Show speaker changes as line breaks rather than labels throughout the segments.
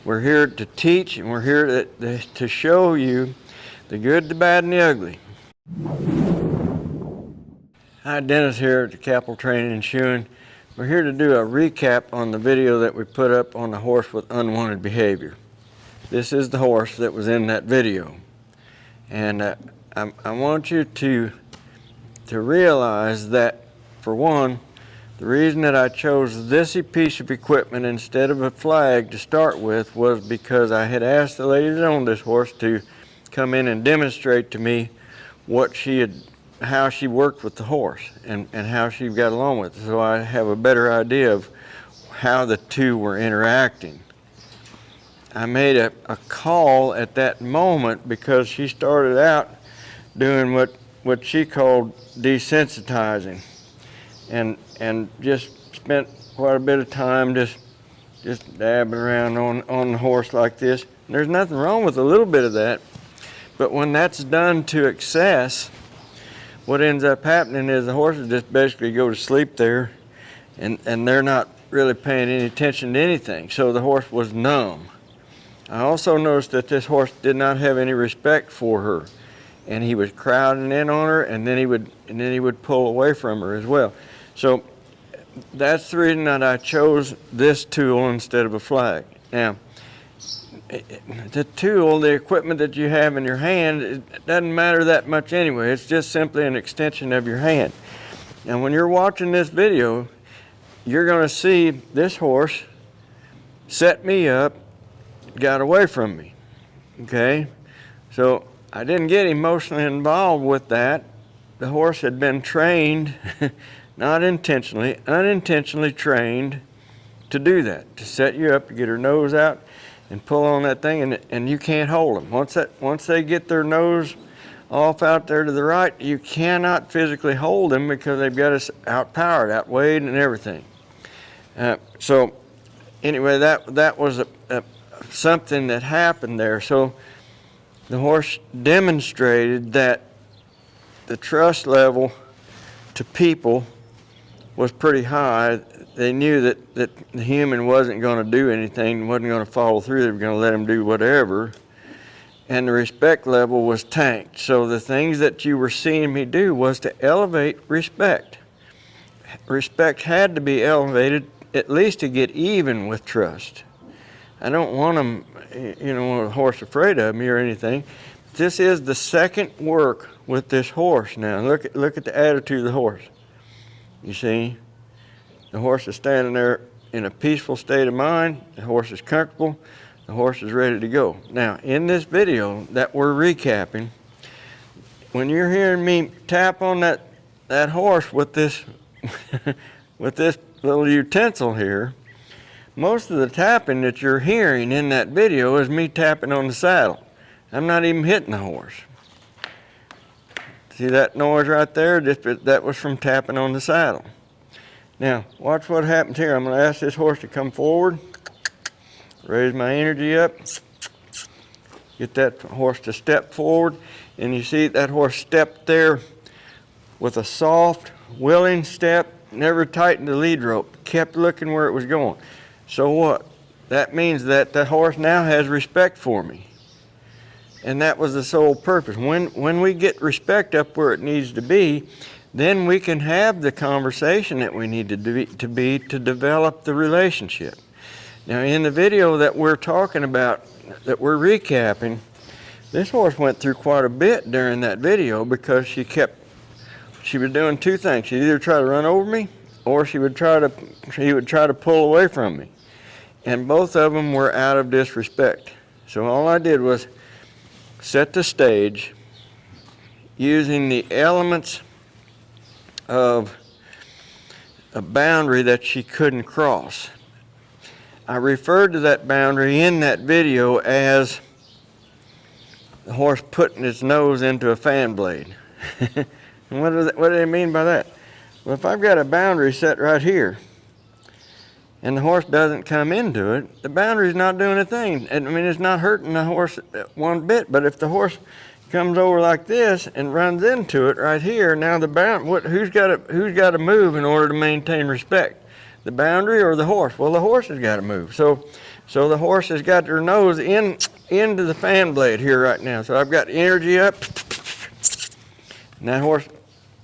We're here to teach, and we're here to show you the good, the bad, and the ugly. Hi, Dennis here at the Cappel Training and Shoeing. We're here to do a recap on the video that we put up on the horse with unwanted behavior. This is the horse that was in that video. And I want you to realize that, for one, the reason that I chose this piece of equipment instead of a flag to start with was because I had asked the lady that owned this horse to come in and demonstrate to me how she worked with the horse and how she got along with it, so I have a better idea of how the two were interacting. I made a call at that moment because she started out doing what she called desensitizing, and just spent quite a bit of time just dabbing around on the horse like this. And there's nothing wrong with a little bit of that, but when that's done to excess, what ends up happening is the horses just basically go to sleep there, and they're not really paying any attention to anything. So the horse was numb. I also noticed that this horse did not have any respect for her, and he was crowding in on her, and then he would pull away from her as well. So that's the reason that I chose this tool instead of a flag. Now, the tool, the equipment that you have in your hand, it doesn't matter that much anyway. It's just simply an extension of your hand. And when you're watching this video, you're going to see this horse set me up, got away from me. Okay? So I didn't get emotionally involved with that. The horse had been trained, not intentionally, unintentionally trained to do that, to set you up, to get her nose out and pull on that thing, and you can't hold them. Once they get their nose off out there to the right, you cannot physically hold them because they've got us outpowered, outweighed, and everything. So anyway, that was something that happened there. So the horse demonstrated that the trust level to people was pretty high. They knew that the human wasn't going to do anything, wasn't going to follow through. They were going to let him do whatever. And the respect level was tanked. So the things that you were seeing me do was to elevate respect. Respect had to be elevated at least to get even with trust. I don't want them, a horse afraid of me or anything. This is the second work with this horse now. Look at the attitude of the horse. You see? The horse is standing there in a peaceful state of mind. The horse is comfortable. The horse is ready to go. Now, in this video that we're recapping, when you're hearing me tap on that horse with this with this little utensil here, most of the tapping that you're hearing in that video is me tapping on the saddle. I'm not even hitting the horse. See that noise right there? That was from tapping on the saddle. Now, watch what happens here. I'm going to ask this horse to come forward, raise my energy up, get that horse to step forward, and you see that horse stepped there with a soft, willing step, never tightened the lead rope, kept looking where it was going. So what? That means that the horse now has respect for me. And that was the sole purpose. When we get respect up where it needs to be, then we can have the conversation that we need to develop the relationship. Now, in the video that we're talking about, that we're recapping, this horse went through quite a bit during that video because she was doing two things. She'd either try to run over me or she would try to pull away from me. And both of them were out of disrespect. So all I did was set the stage using the elements of a boundary that she couldn't cross. I referred to that boundary in that video as the horse putting its nose into a fan blade. And what do they mean by that? Well, if I've got a boundary set right here and the horse doesn't come into it, the boundary's not doing a thing. I mean, it's not hurting the horse one bit, but if the horse comes over like this and runs into it right here, now who's got to move in order to maintain respect? The boundary or the horse? Well, the horse has got to move. So So the horse has got her nose into the fan blade here right now. So I've got energy up. And that horse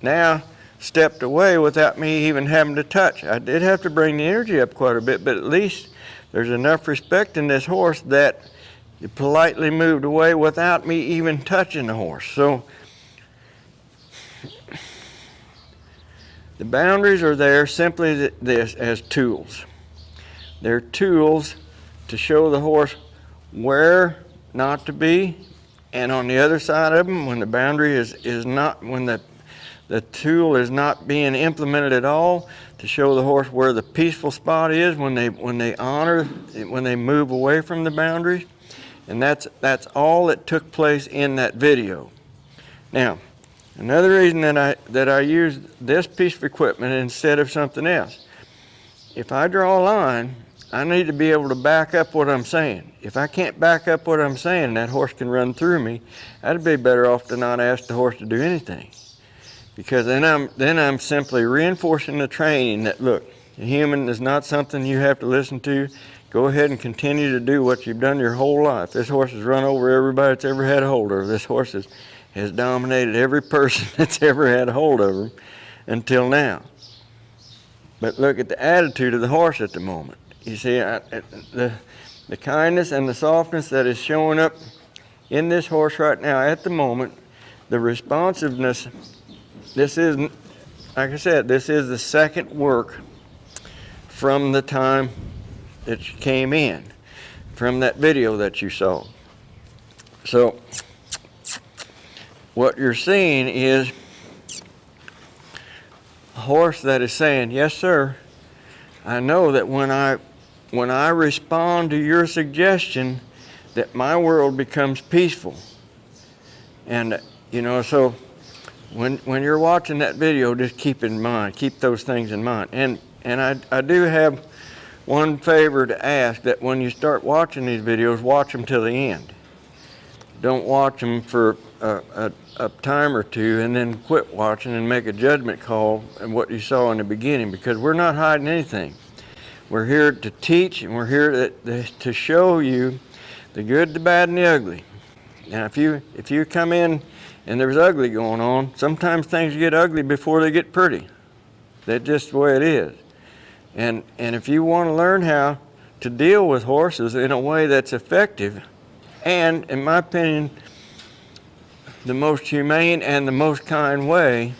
now stepped away without me even having to touch. I did have to bring the energy up quite a bit, but at least there's enough respect in this horse that it politely moved away without me even touching the horse. So the boundaries are there simply this as tools. They're tools to show the horse where not to be, and on the other side of them, when the boundary is not, when the tool is not being implemented at all, to show the horse where the peaceful spot is when they honor, when they move away from the boundaries. And that's all that took place in that video. Now, another reason that I use this piece of equipment instead of something else, if I draw a line, I need to be able to back up what I'm saying. If I can't back up what I'm saying, that horse can run through me. I'd be better off to not ask the horse to do anything, because then I'm simply reinforcing the training that, look, a human is not something you have to listen to. Go ahead and continue to do what you've done your whole life. This horse has run over everybody that's ever had a hold of her. This horse has dominated every person that's ever had a hold of him until now. But look at the attitude of the horse at the moment. You see, the kindness and the softness that is showing up in this horse right now at the moment, the responsiveness, this is, like I said, this is the second work from the time that you came in, from that video that you saw. So what you're seeing is a horse that is saying, yes, sir, I know that when I respond to your suggestion, that my world becomes peaceful. And, you know, so when you're watching that video, just keep those things in mind. And I do have one favor to ask, that when you start watching these videos, watch them till the end. Don't watch them for a time or two and then quit watching and make a judgment call on what you saw in the beginning, because we're not hiding anything. We're here to teach, and we're here to show you the good, the bad, and the ugly. Now, if you come in and there's ugly going on, sometimes things get ugly before they get pretty. That's just the way it is. And if you want to learn how to deal with horses in a way that's effective, and in my opinion, the most humane and the most kind way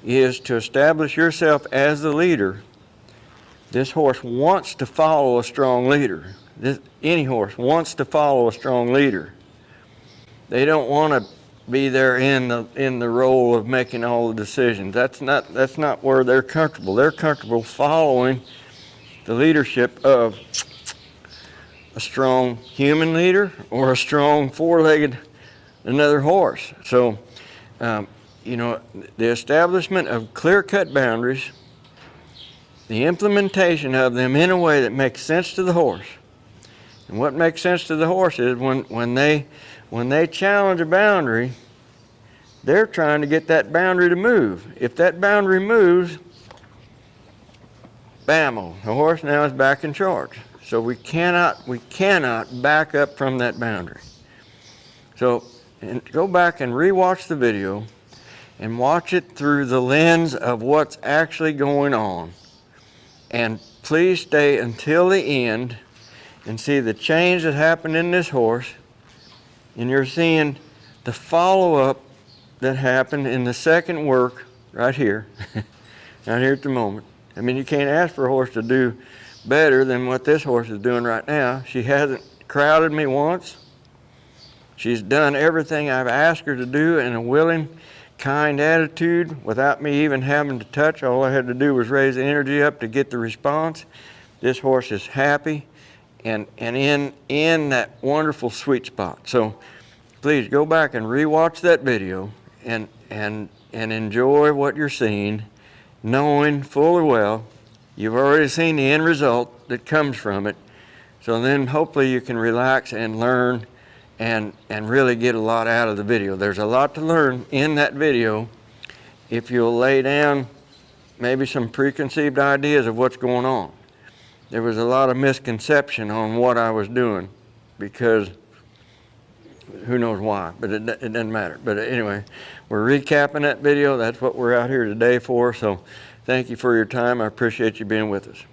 is to establish yourself as the leader. This horse wants to follow a strong leader. Any horse wants to follow a strong leader. They don't want to be there in the role of making all the decisions. That's not where they're comfortable. They're comfortable following the leadership of a strong human leader or a strong four-legged another horse. So, you know, the establishment of clear-cut boundaries, the implementation of them in a way that makes sense to the horse. And what makes sense to the horse is when they challenge a boundary, they're trying to get that boundary to move. If that boundary moves, bammo, the horse now is back in charge. So we cannot back up from that boundary. So go back and rewatch the video and watch it through the lens of what's actually going on. And please stay until the end and see the change that happened in this horse. And you're seeing the follow-up that happened in the second work right here, right here at the moment. I mean, you can't ask for a horse to do better than what this horse is doing right now. She hasn't crowded me once. She's done everything I've asked her to do in a willing, kind attitude without me even having to touch. All I had to do was raise the energy up to get the response. This horse is happy and in that wonderful sweet spot. So please go back and rewatch that video and enjoy what you're seeing, knowing fully well you've already seen the end result that comes from it. So then hopefully you can relax and learn and really get a lot out of the video. There's a lot to learn in that video if you'll lay down maybe some preconceived ideas of what's going on. there was a lot of misconception on what I was doing, because who knows why, but it doesn't matter. But anyway, we're recapping that video. That's what we're out here today for. So thank you for your time. I appreciate you being with us.